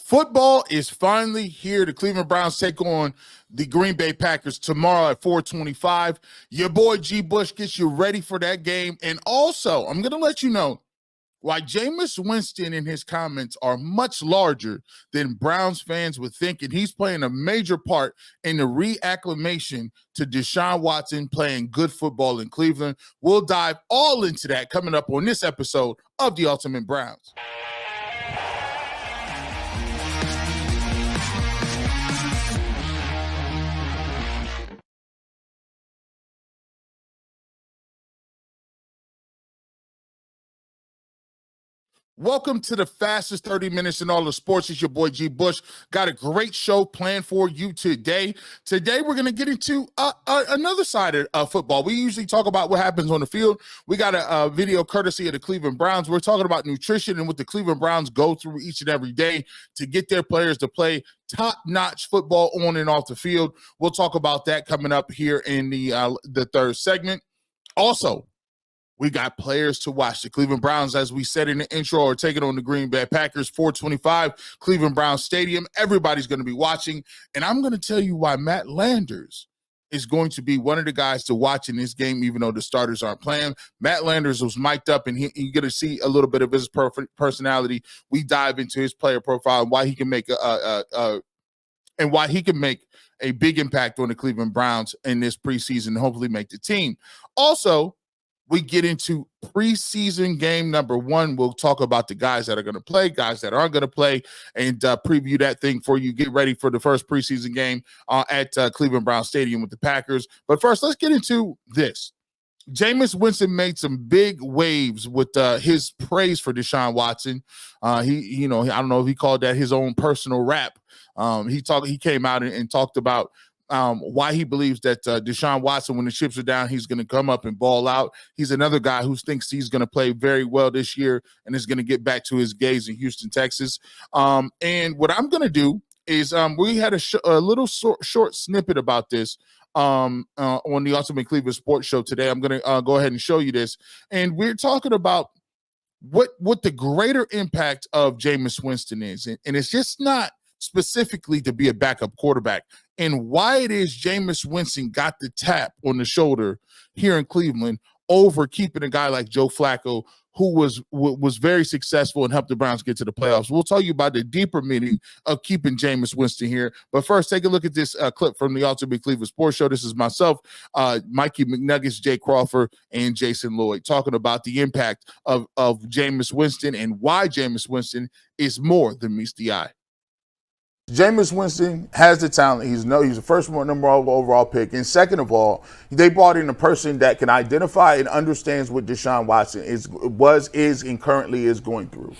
Football is finally here. The Cleveland Browns take on the Green Bay Packers tomorrow at 4:25. Your boy G. Bush gets you ready for that game. And also, I'm going to let you know why Jameis Winston in his comments are much larger than Browns fans would think, and he's playing a major part in the reacclimation to Deshaun Watson playing good football in Cleveland. We'll dive all into that coming up on this episode of The Ultimate Browns. Welcome to the fastest 30 minutes in all of sports. It's your boy G. Bush. Got a great show planned for you today. Today, we're going to get into another side of football. We usually talk about what happens on the field. We got a video courtesy of the Cleveland Browns. We're talking about nutrition and what the Cleveland Browns go through each and every day to get their players to play top-notch football on and off the field. We'll talk about that coming up here in the third segment. Also, we got players to watch. The Cleveland Browns, as we said in the intro, are taking on the Green Bay Packers, 4:25, Cleveland Browns Stadium. Everybody's going to be watching, and I'm going to tell you why Matt Landers is going to be one of the guys to watch in this game, even though the starters aren't playing. Matt Landers was mic'd up, and you're going to see a little bit of his personality. We dive into his player profile and why he can make a big impact on the Cleveland Browns in this preseason and hopefully make the team. Also, we get into preseason game number 1. We'll talk about the guys that are going to play, guys that aren't going to play, and preview that thing for you. Get ready for the first preseason game at Cleveland Browns Stadium with the Packers. But first, let's get into this. Jameis Winston made some big waves with his praise for Deshaun Watson. I don't know if he called that his own personal rap. He came out and talked about why he believes that Deshaun Watson, when the chips are down, he's going to come up and ball out. He's another guy who thinks he's going to play very well this year and is going to get back to his days in Houston, Texas. And what I'm going to do is we had a little short snippet about this on the Ultimate Cleveland Sports Show today. I'm going to go ahead and show you this. And we're talking about what the greater impact of Jameis Winston is. And it's just not specifically to be a backup quarterback, and why it is Jameis Winston got the tap on the shoulder here in Cleveland over keeping a guy like Joe Flacco, who was very successful and helped the Browns get to the playoffs. We'll tell you about the deeper meaning of keeping Jameis Winston here. But first, take a look at this clip from the Ultimate Cleveland Sports Show. This is myself, Mikey McNuggets, Jay Crawford, and Jason Lloyd talking about the impact of Jameis Winston and why Jameis Winston is more than meets the eye. Jameis Winston has the talent. He's the first number one overall pick. And second of all, they brought in a person that can identify and understands what Deshaun Watson is and currently is going through.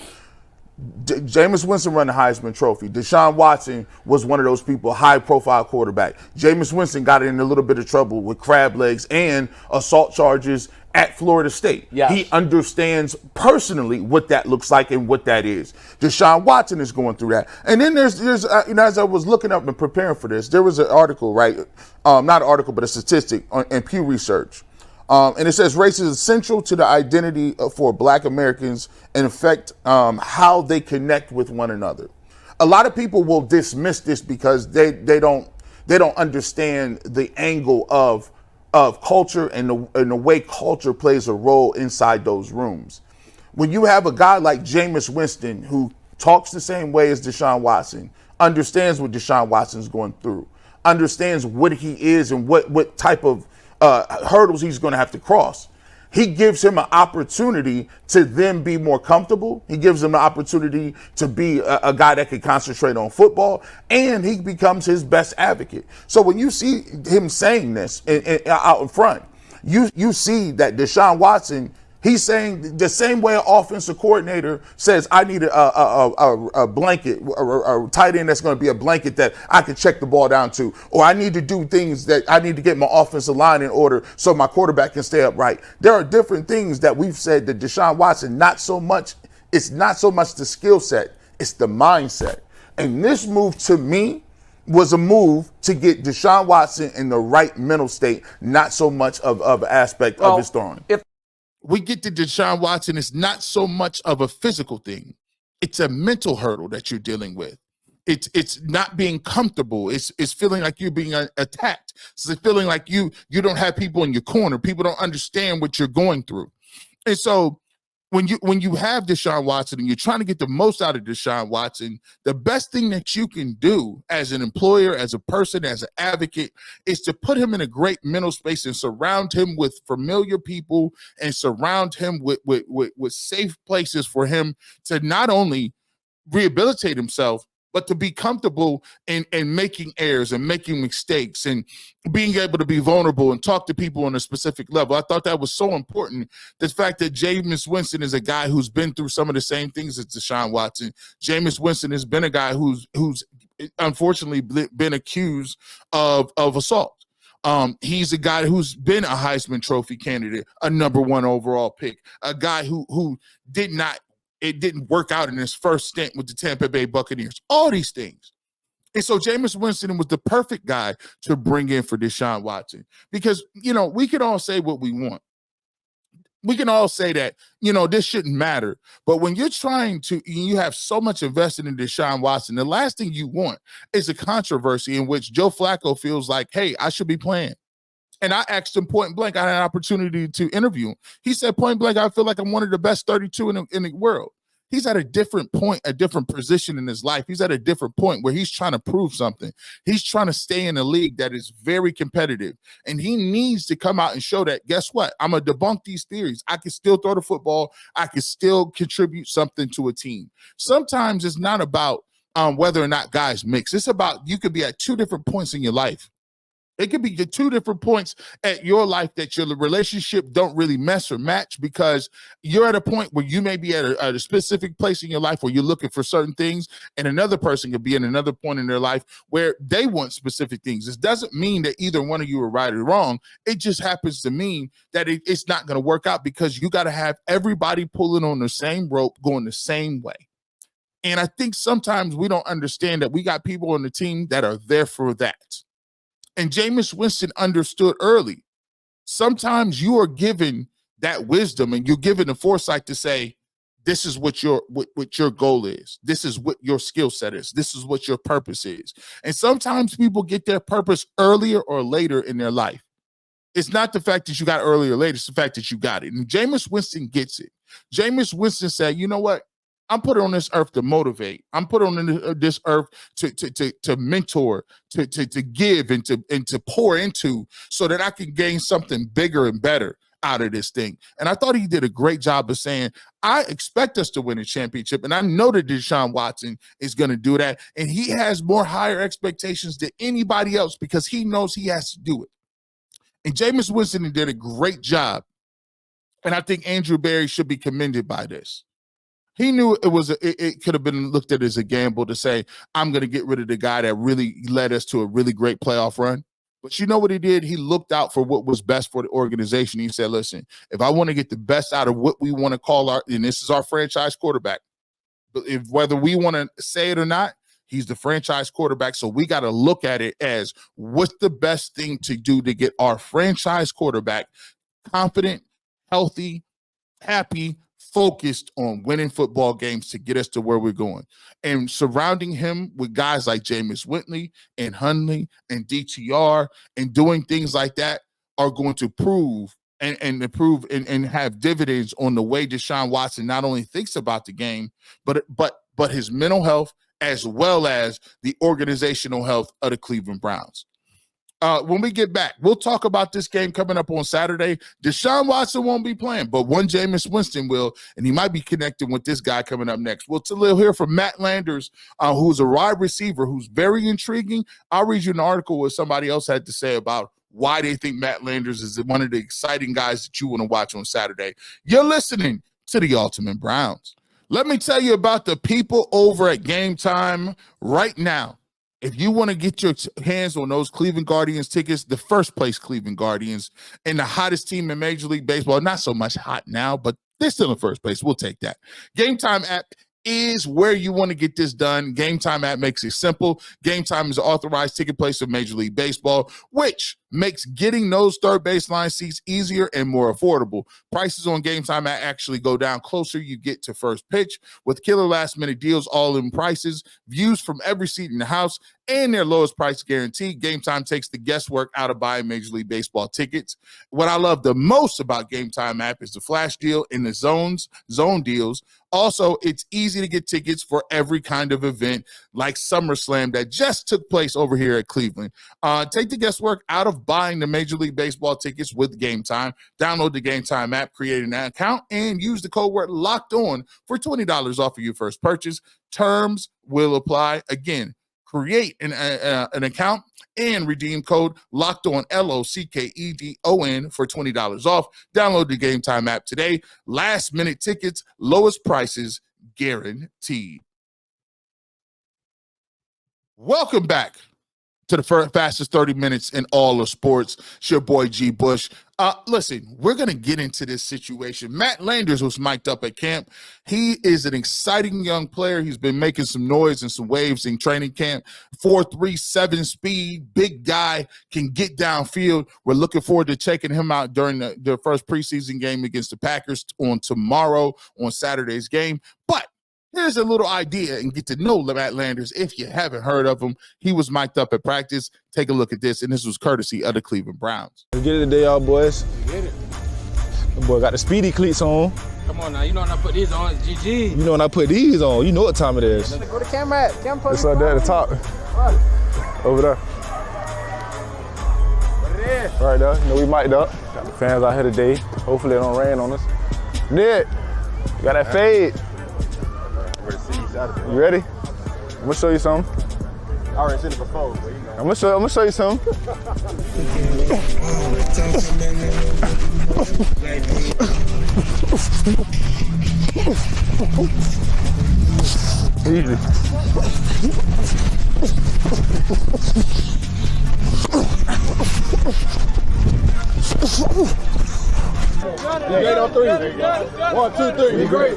Jameis Winston won the Heisman Trophy. Deshaun Watson was one of those people, high-profile quarterback. Jameis Winston got in a little bit of trouble with crab legs and assault charges at Florida State. Yes. He understands personally what that looks like and what that is. Deshaun Watson is going through that. And then there's as I was looking up and preparing for this, there was an article, right? Not an article, but a statistic in Pew Research. And it says race is essential to the identity for Black Americans and affect how they connect with one another. A lot of people will dismiss this because they don't understand the angle of culture and the way culture plays a role inside those rooms. When you have a guy like Jameis Winston who talks the same way as Deshaun Watson, understands what Deshaun Watson's going through, understands what he is and what type of hurdles he's going to have to cross. He gives him an opportunity to then be more comfortable. He gives him the opportunity to be a guy that can concentrate on football, and he becomes his best advocate. So when you see him saying this out in front, you see that Deshaun Watson, he's saying the same way an offensive coordinator says, I need a blanket, a tight end that's going to be a blanket that I can check the ball down to, or I need to do things that I need to get my offensive line in order so my quarterback can stay upright. There are different things that we've said that Deshaun Watson, it's not so much the skill set, it's the mindset. And this move to me was a move to get Deshaun Watson in the right mental state, not so much of an aspect of his throwing. We get to Deshaun Watson, it's not so much of a physical thing. It's a mental hurdle that you're dealing with. It's not being comfortable. It's feeling like you're being attacked. It's feeling like you don't have people in your corner. People don't understand what you're going through. And so when you have Deshaun Watson and you're trying to get the most out of Deshaun Watson, the best thing that you can do as an employer, as a person, as an advocate, is to put him in a great mental space and surround him with familiar people and surround him with safe places for him to not only rehabilitate himself, but to be comfortable in making errors and making mistakes and being able to be vulnerable and talk to people on a specific level. I thought that was so important. The fact that Jameis Winston is a guy who's been through some of the same things as Deshaun Watson. Jameis Winston has been a guy who's unfortunately been accused of assault. He's a guy who's been a Heisman Trophy candidate, a number 1 overall pick, a guy who it didn't work out in his first stint with the Tampa Bay Buccaneers, all these things. And so Jameis Winston was the perfect guy to bring in for Deshaun Watson because, we can all say what we want. We can all say that, this shouldn't matter. But when you're you have so much invested in Deshaun Watson, the last thing you want is a controversy in which Joe Flacco feels like, hey, I should be playing. And I asked him point blank. I had an opportunity to interview him. He said point blank, I feel like I'm one of the best 32 in the world. He's at a different point, a different position in his life. He's at a different point where he's trying to prove something. He's trying to stay in a league that is very competitive. And he needs to come out and show that, guess what? I'm going to debunk these theories. I can still throw the football. I can still contribute something to a team. Sometimes it's not about whether or not guys mix. It's about you could be at 2 different points in your life. It could be the 2 different points at your life that your relationship don't really mess or match because you're at a point where you may be at a specific place in your life where you're looking for certain things, and another person could be at another point in their life where they want specific things. This doesn't mean that either one of you are right or wrong. It just happens to mean that it's not going to work out because you got to have everybody pulling on the same rope, going the same way. And I think sometimes we don't understand that we got people on the team that are there for that. And Jameis Winston understood early. Sometimes you are given that wisdom and you're given the foresight to say, this is what your goal is. This is what your skill set is. This is what your purpose is. And sometimes people get their purpose earlier or later in their life. It's not the fact that you got earlier or later. It's the fact that you got it. And Jameis Winston gets it. Jameis Winston said, you know what? I'm put on this earth to motivate. I'm put on this earth to mentor, to give and to pour into so that I can gain something bigger and better out of this thing. And I thought he did a great job of saying, I expect us to win a championship. And I know that Deshaun Watson is going to do that. And he has more higher expectations than anybody else because he knows he has to do it. And Jameis Winston did a great job. And I think Andrew Berry should be commended by this. He knew it could have been looked at as a gamble to say, I'm going to get rid of the guy that really led us to a really great playoff run. But you know what he did? He looked out for what was best for the organization. He said, listen, if I want to get the best out of what we want to call and this is our franchise quarterback, but whether we want to say it or not, he's the franchise quarterback. So we got to look at it as what's the best thing to do to get our franchise quarterback confident, healthy, happy, focused on winning football games to get us to where we're going. And surrounding him with guys like Jameis Winston and Hundley and DTR and doing things like that are going to prove and have dividends on the way Deshaun Watson not only thinks about the game, but his mental health as well as the organizational health of the Cleveland Browns. When we get back, we'll talk about this game coming up on Saturday. Deshaun Watson won't be playing, but one Jameis Winston will, and he might be connecting with this guy coming up next. We'll hear from Matt Landers, who's a wide receiver who's very intriguing. I'll read you an article what somebody else had to say about why they think Matt Landers is one of the exciting guys that you want to watch on Saturday. You're listening to the Ultimate Browns. Let me tell you about the people over at Game Time right now. If you want to get your hands on those Cleveland Guardians tickets, the first place Cleveland Guardians and the hottest team in Major League Baseball, not so much hot now, but they're still in first place. We'll take that. Game Time app is where you want to get this done. Game Time app makes it simple. Game Time is an authorized ticket place of Major League Baseball, which makes getting those third baseline seats easier and more affordable. Prices on Game Time actually go down closer you get to first pitch, with killer last-minute deals, all-in prices, views from every seat in the house, and their lowest price guarantee. Game Time takes the guesswork out of buying Major League Baseball tickets. What I love the most about Game Time app is the flash deal and the zone deals. Also, it's easy to get tickets for every kind of event like SummerSlam that just took place over here at Cleveland. Take the guesswork out of buying the Major League Baseball tickets with Game Time. Download the Game Time app, create an account, and use the code word LOCKED ON for $20 off of your first purchase. Terms will apply. Again, create an account and redeem code LOCKED ON, LOCKEDON, for $20 off. Download the Game Time app today. Last minute tickets, lowest prices guaranteed. Welcome back to the fastest 30 minutes in all of sports. It's your boy G. Bush. Listen, we're going to get into this situation. Matt Landers was mic'd up at camp. He is an exciting young player. He's been making some noise and some waves in training camp. 4.37 speed, big guy, can get downfield. We're looking forward to checking him out during the first preseason game against the Packers on tomorrow, on Saturday's game. But here's a little idea and get to know Matt Landers if you haven't heard of him. He was mic'd up at practice. Take a look at this, and this was courtesy of the Cleveland Browns. Let's get it today, y'all boys. Get it. The boy got the speedy cleats on. Come on now, you know when I put these on, GG. You know when I put these on, you know what time it is. Where the camera at? Camera It's up there at the top. Over there. What it is? Right there. You know we mic'd up. Got the fans out here today. Hopefully it don't rain on us. Nick, you got that fade. You ready? I'm gonna show you something. I already seen it before, but you know. I'm gonna show you something. Easy. You great on three. 1, 2, 3. You great.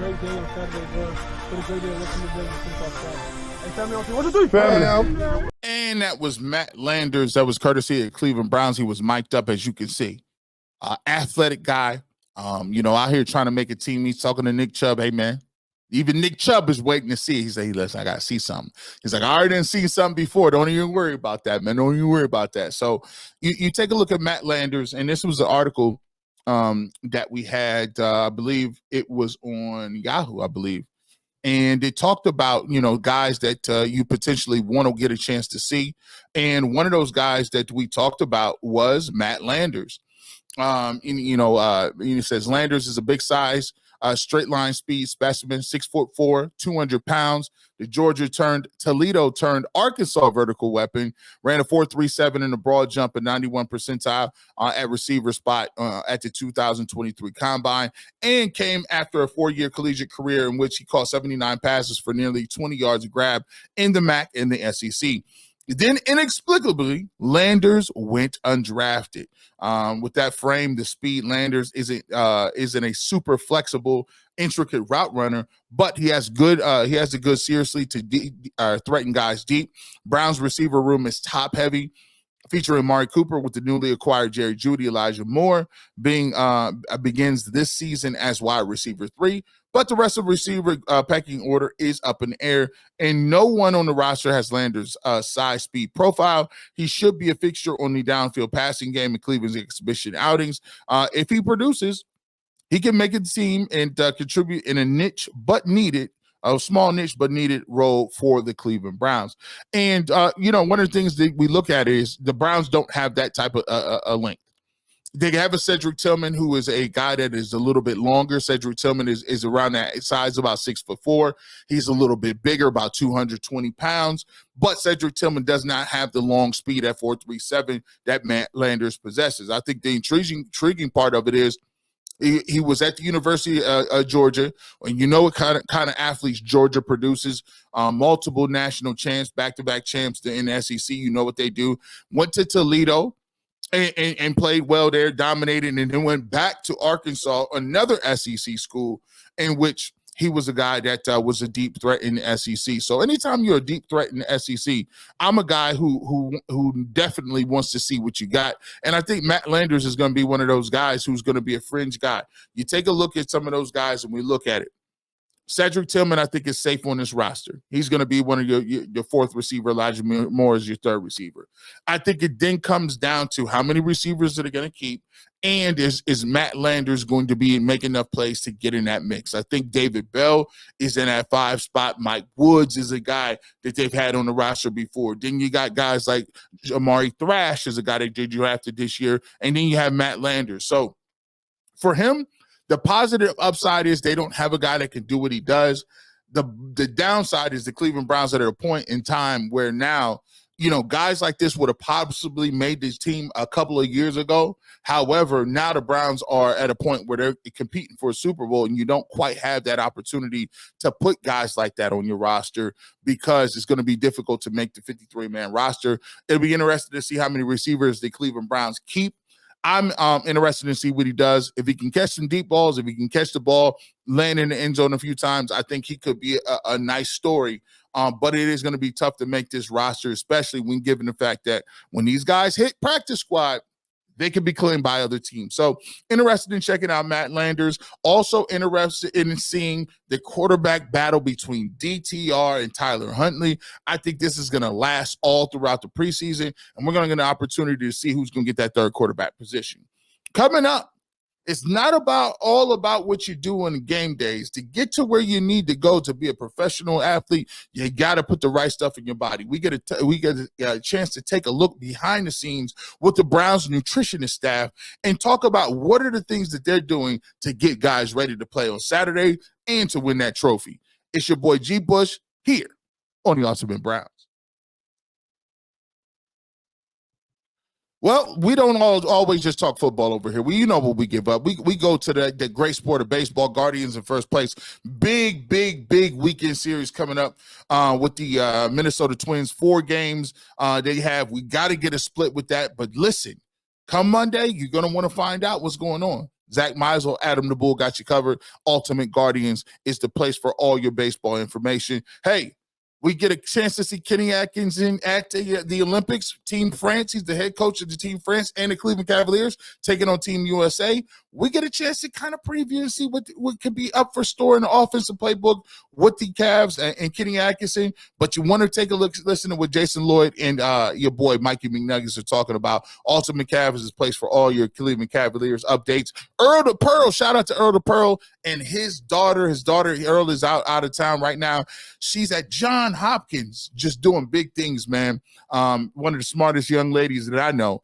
Great day on Saturday, bro. Put a great day looking to business since off Friday. Hey, tell me on 3. 1, 2, 3. Family. And that was Matt Landers. That was courtesy of Cleveland Browns. He was mic'd up, as you can see. Athletic guy. Out here trying to make a team. He's talking to Nick Chubb. Hey, man. Even Nick Chubb is waiting to see. He said, hey, listen, I got to see something. He's like, I already didn't see something before. Don't even worry about that, man. Don't even worry about that. So you take a look at Matt Landers, and this was an article that we had, I believe it was on Yahoo, I believe. And it talked about, guys that you potentially want to get a chance to see. And one of those guys that we talked about was Matt Landers. It says Landers is a big size, straight line speed specimen, 6'4", 200 pounds. The Toledo turned Arkansas vertical weapon, ran a 4.37 in the broad jump, at 91 percentile at receiver spot at the 2023 Combine, and came after a 4-year collegiate career in which he caught 79 passes for nearly 20 yards a grab in the MAC and the SEC. Then, inexplicably, Landers went undrafted. With that frame, the speed, Landers isn't a super flexible, intricate route runner, but he has a good seriously to threaten guys deep. Brown's receiver room is top heavy, featuring Mari Cooper with the newly acquired Jerry Jeudy. Elijah Moore begins this season as wide receiver 3. But the rest of the receiver pecking order is up in the air, and no one on the roster has Landers' size, speed profile. He should be a fixture on the downfield passing game in Cleveland's exhibition outings. If he produces, he can make a team and contribute in a small niche but needed role for the Cleveland Browns. And, one of the things that we look at is the Browns don't have that type of a length. They have a Cedric Tillman, who is a guy that is a little bit longer. Cedric Tillman is around that size, about 6'4". He's a little bit bigger, about 220 pounds. But Cedric Tillman does not have the long speed at 4.37 that Matt Landers possesses. I think the intriguing part of it is he was at the University of Georgia, and you know what kind of athletes Georgia produces. Multiple national champs, back-to-back champs in the SEC. You know what they do. Went to Toledo. and played well there, dominated, and then went back to Arkansas, another SEC school, in which he was a guy that was a deep threat in the SEC. So anytime you're a deep threat in the SEC, I'm a guy who definitely wants to see what you got. And I think Matt Landers is going to be one of those guys who's going to be a fringe guy. You take a look at some of those guys and we look at it. Cedric Tillman, I think, is safe on this roster. He's going to be one of your fourth receiver. Elijah Moore is your third receiver. I think it then comes down to how many receivers that are going to keep, and is Matt Landers going to be making enough plays to get in that mix? I think David Bell is in that 5 spot. Mike Woods is a guy that they've had on the roster before. Then you got guys like Amari Thrash is a guy that they drafted this year, and then you have Matt Landers. So for him, the positive upside is they don't have a guy that can do what he does. The downside is the Cleveland Browns are at a point in time where now, guys like this would have possibly made this team a couple of years ago. However, now the Browns are at a point where they're competing for a Super Bowl, and you don't quite have that opportunity to put guys like that on your roster because it's going to be difficult to make the 53-man roster. It'll be interesting to see how many receivers the Cleveland Browns keep. I'm interested to see what he does. If he can catch some deep balls, if he can catch the ball, land in the end zone a few times, I think he could be a nice story. But it is going to be tough to make this roster, especially when given the fact that when these guys hit practice squad, they can be claimed by other teams. So interested in checking out Matt Landers. Also interested in seeing the quarterback battle between DTR and Tyler Huntley. I think this is going to last all throughout the preseason, and we're going to get an opportunity to see who's going to get that third quarterback position. Coming up, it's not all about what you do on the game days. To get to where you need to go to be a professional athlete, you got to put the right stuff in your body. We get a chance to take a look behind the scenes with the Browns nutritionist staff and talk about what are the things that they're doing to get guys ready to play on Saturday and to win that trophy. It's your boy G. Bush here on the Ultimate Browns. Well, we don't always just talk football over here. You know what we give up. We go to the great sport of baseball. Guardians in first place. Big weekend series coming up with the Minnesota Twins. 4 games they have. We got to get a split with that. But listen, come Monday, you're going to want to find out what's going on. Zach Meisel, Adam the Bull got you covered. Ultimate Guardians is the place for all your baseball information. Hey, we get a chance to see Kenny Atkinson at the Olympics. Team France, he's the head coach of the Team France and the Cleveland Cavaliers, taking on Team USA. We get a chance to kind of preview and see what could be up for store in the offensive playbook with the Cavs and Kenny Atkinson. But you want to take a look, listen to what Jason Lloyd and your boy Mikey McNuggets are talking about. Ultimate Cavs is a place for all your Cleveland Cavaliers updates. Earl the Pearl, shout out to Earl the Pearl and his daughter. His daughter Earl is out of town right now. She's at Johns Hopkins, just doing big things, man. One of the smartest young ladies that I know.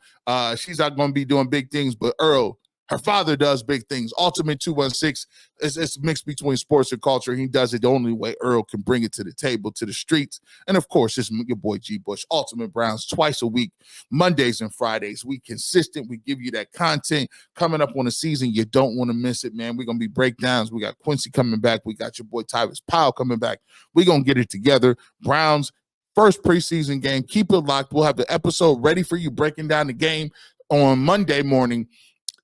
She's not going to be doing big things, but Earl, her father does big things. Ultimate 216, it's mixed between sports and culture. He does it the only way Earl can bring it to the table, to the streets. And, of course, it's your boy G. Bush, Ultimate Browns, twice a week, Mondays and Fridays. We consistent. We give you that content coming up on the season. You don't want to miss it, man. We're going to be breakdowns. We got Quincy coming back. We got your boy Tyvis Powell coming back. We're going to get it together. Browns, first preseason game. Keep it locked. We'll have the episode ready for you, breaking down the game on Monday morning.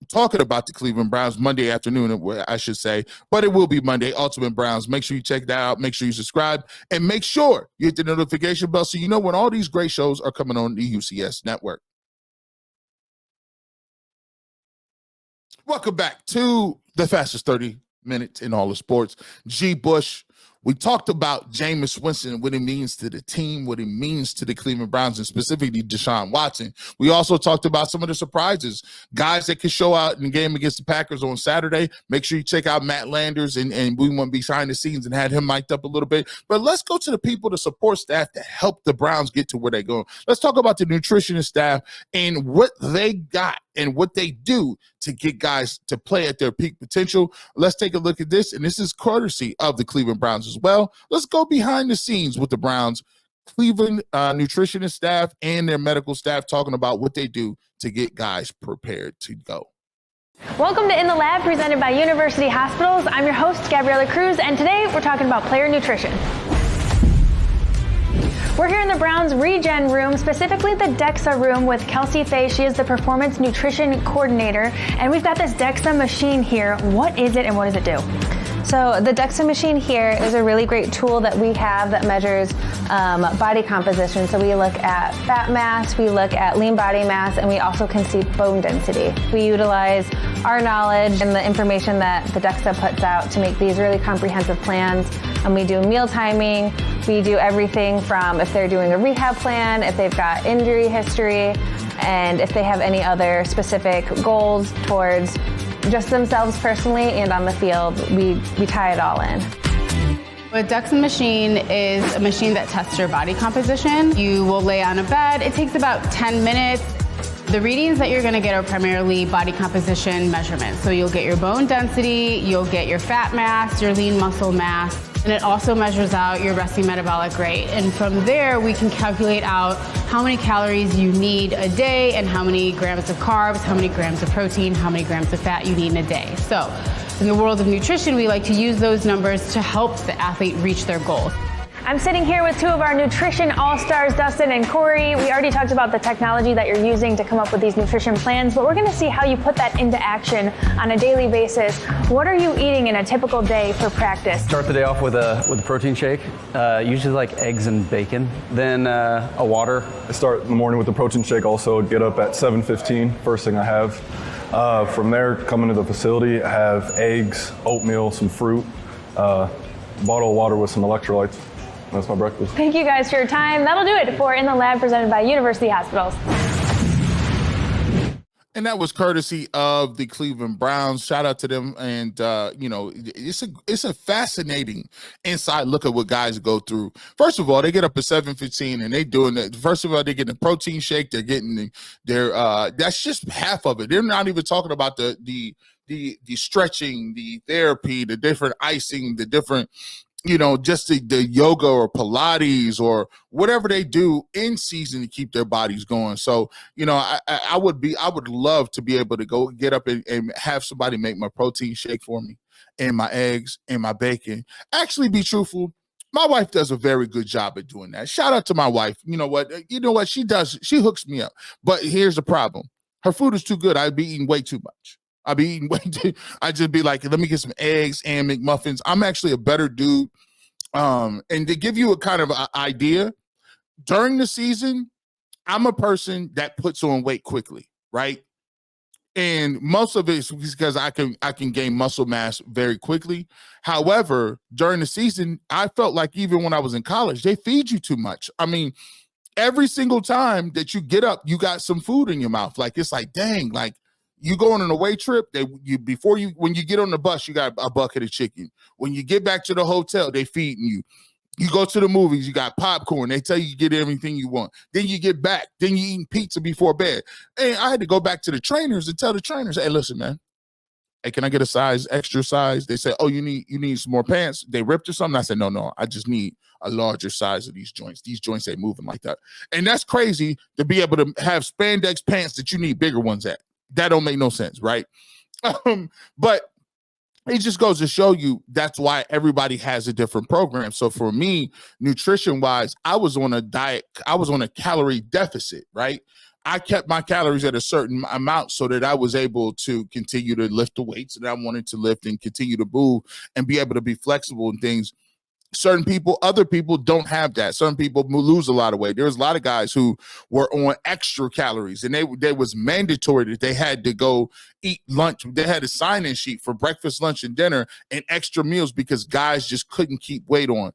Talking about the Cleveland Browns Monday afternoon, I should say, but it will be Monday. Ultimate Browns. Make sure you check that out. Make sure you subscribe and make sure you hit the notification bell so you know when all these great shows are coming on the UCS network. Welcome back to the fastest 30 minutes in all of sports. G. Bush. We talked about Jameis Winston, what it means to the team, what it means to the Cleveland Browns, and specifically Deshaun Watson. We also talked about some of the surprises, guys that could show out in the game against the Packers on Saturday. Make sure you check out Matt Landers, and we want to be behind the scenes and had him mic'd up a little bit. But let's go to the people, the support staff that help the Browns get to where they're going. Let's talk about the nutritionist staff and what they got and what they do to get guys to play at their peak potential. Let's take a look at this, and this is courtesy of the Cleveland Browns as well. Let's go behind the scenes with the Browns, Cleveland nutritionist staff and their medical staff talking about what they do to get guys prepared to go. Welcome to In the Lab, presented by University Hospitals. I'm your host, Gabriela Cruz, and today we're talking about player nutrition. We're here in the Browns Regen room, specifically the DEXA room with Kelsey Fay. She is the performance nutrition coordinator, and we've got this DEXA machine here. What is it and what does it do? So the DEXA machine here is a really great tool that we have that measures body composition. So we look at fat mass, we look at lean body mass, and we also can see bone density. We utilize our knowledge and the information that the DEXA puts out to make these really comprehensive plans. And we do meal timing. We do everything from if they're doing a rehab plan, if they've got injury history, and if they have any other specific goals towards just themselves personally and on the field, we tie it all in. A DEXA machine is a machine that tests your body composition. You will lay on a bed. It takes about 10 minutes. The readings that you're going to get are primarily body composition measurements. So you'll get your bone density, you'll get your fat mass, your lean muscle mass, and it also measures out your resting metabolic rate. And from there, we can calculate out how many calories you need a day and how many grams of carbs, how many grams of protein, how many grams of fat you need in a day. So in the world of nutrition, we like to use those numbers to help the athlete reach their goals. I'm sitting here with two of our nutrition all-stars, Dustin and Corey. We already talked about the technology that you're using to come up with these nutrition plans, but we're going to see how you put that into action on a daily basis. What are you eating in a typical day for practice? Start the day off with a protein shake, usually like eggs and bacon, then a water. I start in the morning with the protein shake also, get up at 7:15, first thing I have. From there, coming to the facility, I have eggs, oatmeal, some fruit, bottle of water with some electrolytes. That's my breakfast. Thank you guys for your time. That'll do it for In the Lab presented by University Hospitals. And that was courtesy of the Cleveland Browns. Shout out to them. And, it's a fascinating inside look at what guys go through. First of all, they get up at 7:15 and they doing it. First of all, they're getting a protein shake. They're getting that's just half of it. They're not even talking about the stretching, the therapy, the different icing, the different, just the yoga or Pilates or whatever they do in season to keep their bodies going. So, I would love to be able to go get up and have somebody make my protein shake for me and my eggs and my bacon. Actually, be truthful, my wife does a very good job at doing that. Shout out to my wife. You know what she does? She hooks me up. But here's the problem. Her food is too good. I'd be eating way too much. I'd be eating way too. I'd just be like, let me get some eggs and McMuffins. I'm actually a better dude. And to give you a kind of idea, during the season, I'm a person that puts on weight quickly, right? And most of it is because I can gain muscle mass very quickly. However, during the season, I felt like even when I was in college, they feed you too much. I mean, every single time that you get up, you got some food in your mouth. Like, it's like, dang, like, you going on a away trip, when you get on the bus, you got a bucket of chicken. When you get back to the hotel, they feeding you. You go to the movies, you got popcorn. They tell you get everything you want. Then you get back. Then you eating pizza before bed. And I had to go back to the trainers and tell the trainers, hey, listen, man. Hey, can I get extra size? They say, oh, you need some more pants. They ripped or something. I said, no, I just need a larger size of these joints. These joints ain't moving like that. And that's crazy to be able to have spandex pants that you need bigger ones at. That don't make no sense, right? But it just goes to show you that's why everybody has a different program. So for me, nutrition-wise, I was on a diet. I was on a calorie deficit, right? I kept my calories at a certain amount so that I was able to continue to lift the weights that I wanted to lift and continue to move and be able to be flexible in things. Other people don't have that. Some people lose a lot of weight. There's a lot of guys who were on extra calories, and they was mandatory that they had to go eat lunch. They had a sign-in sheet for breakfast, lunch, and dinner and extra meals because guys just couldn't keep weight on.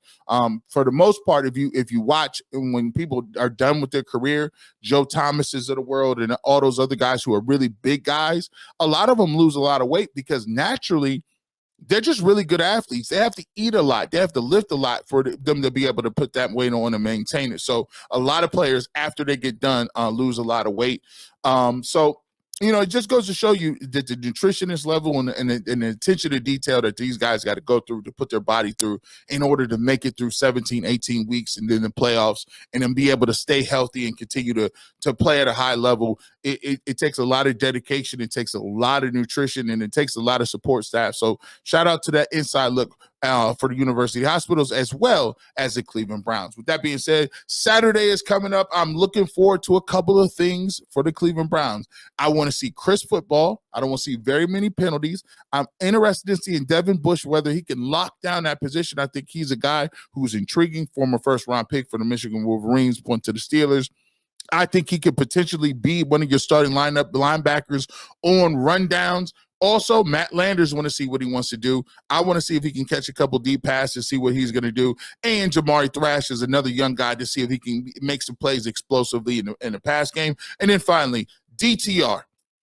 For the most part, if you watch, and when people are done with their career, Joe Thomases of the world and all those other guys who are really big guys, a lot of them lose a lot of weight because naturally they're just really good athletes. They have to eat a lot. They have to lift a lot for them to be able to put that weight on and maintain it. So a lot of players, after they get done, lose a lot of weight. It just goes to show you that the nutritionist level and the attention to detail that these guys got to go through to put their body through in order to make it through 17, 18 weeks and then the playoffs and then be able to stay healthy and continue to play at a high level. It takes a lot of dedication. It takes a lot of nutrition and it takes a lot of support staff. So shout out to that inside look for the University Hospitals as well as the Cleveland Browns. With that being said, Saturday is coming up. I'm looking forward to a couple of things for the Cleveland Browns. I want to see crisp football. I don't want to see very many penalties. I'm interested in seeing Devin Bush, whether he can lock down that position. I think he's a guy who's intriguing, former first-round pick for the Michigan Wolverines, point to the Steelers. I think he could potentially be one of your starting linebackers on rundowns. Also, Matt Landers want to see what he wants to do. I want to see if he can catch a couple deep passes, see what he's going to do. And Jamari Thrash is another young guy to see if he can make some plays explosively in the pass game. And then finally, DTR.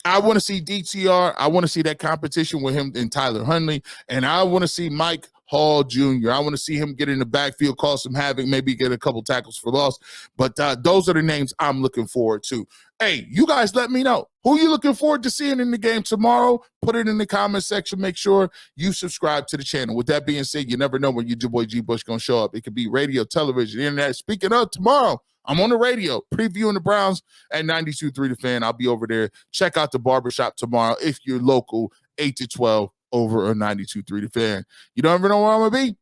I want to see DTR. I want to see that competition with him and Tyler Huntley. And I want to see Mike Hall Jr. I want to see him get in the backfield, cause some havoc, maybe get a couple tackles for loss. But those are the names I'm looking forward to. Hey, you guys let me know. Who you looking forward to seeing in the game tomorrow? Put it in the comment section. Make sure you subscribe to the channel. With that being said, you never know when your boy G Bush going to show up. It could be radio, television, internet. Speaking of, tomorrow, I'm on the radio previewing the Browns at 92.3 The Fan. I'll be over there. Check out the barbershop tomorrow if you're local, 8 to 12 over on 92.3 The Fan. You don't ever know where I'm going to be?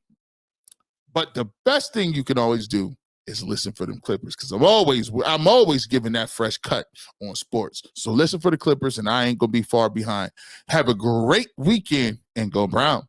But the best thing you can always do is listen for them Clippers, because I'm always giving that fresh cut on sports. So listen for the Clippers, and I ain't going to be far behind. Have a great weekend, and go Browns.